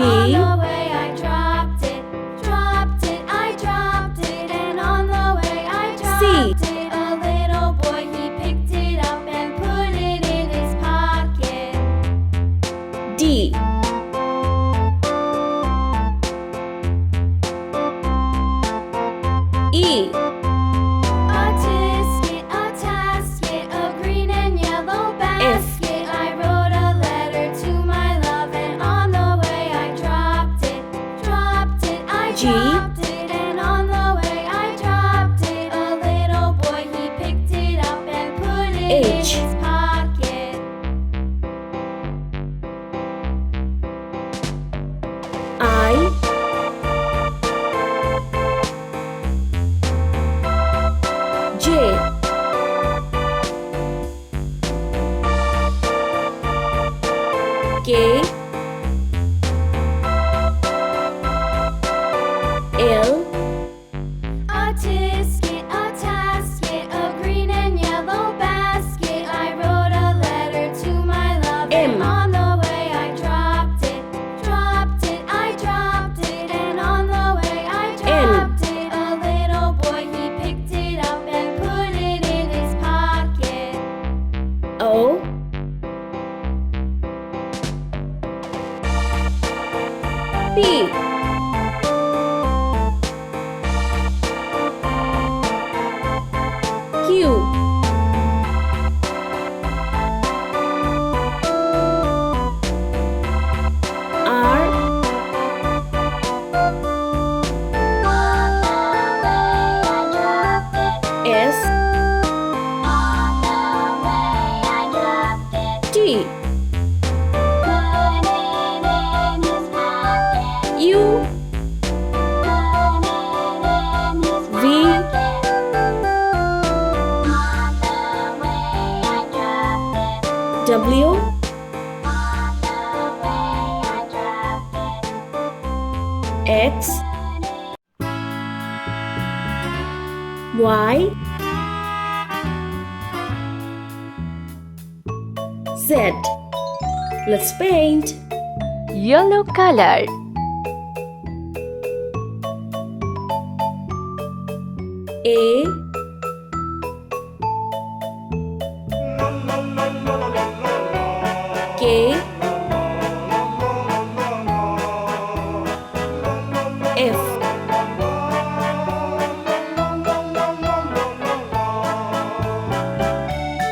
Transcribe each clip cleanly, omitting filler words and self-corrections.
on the way I dropped it, I dropped it, and on the way I dropped it. A little boy, he picked it up and put it in his pocket. D. E. A tisket, a tasket, a green and yellow basket. I wrote a letter to my love, and on the way I dropped it, I G. dropped it, and on the way I dropped it. A little boy, he picked it up and put it in H. his pocket. I. J. K. L. A tisket, a tasket, a green and yellow basket. I wrote a letter to my love, and M. on the way I dropped it, I dropped it, and on the way I dropped it. A little boy, he picked it up and put it in his pocket. O. P. Q. R. On the way I dropped it, S. on the way I dropped it. T. Put it in his pocket. U. V. W. X. Y. Z. Let's paint. Yellow color. A. K. F.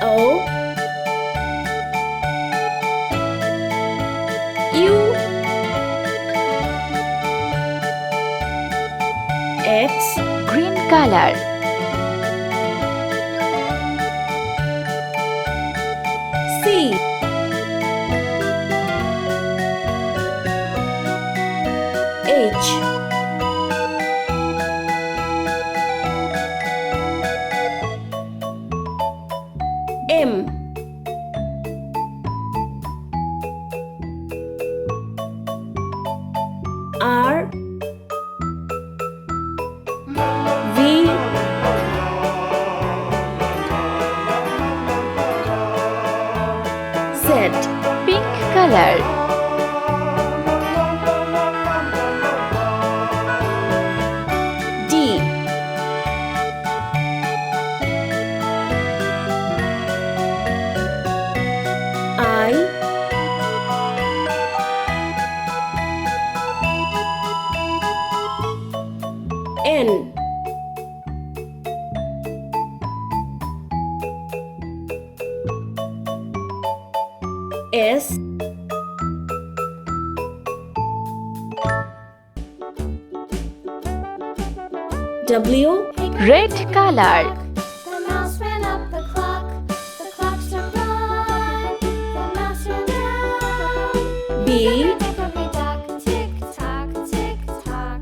O. U. X. Green color. C. H. M. R. V. Z. Pink color. D. I. N. S. W. Red color. The mouse ran up the clock struck 1. The mouse ran down. B. Hickory-dock, tick-tock, tick-tock.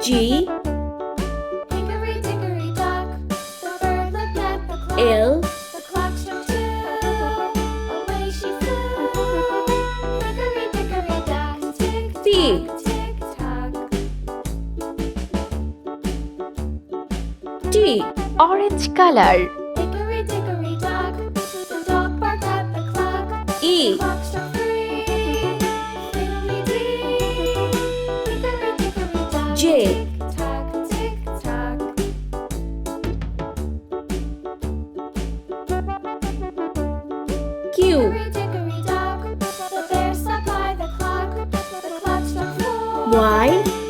G. Hickory-dickory-dock, the bird looked at the clock. L. The clock struck 2. Away she flew. Hickory-dickory-dock, tick-tock, T. tick-tock. T. Orange color. Hickory-dickory-dock, the dog barked at the clock. E. Clock struck 3. Fiddly-dee. Hickory-dickory-dock. J. Tick-tock, tick-tock. Q. Hickory-dickory-dock. The bear sat by the clock. The clock struck 4. Y.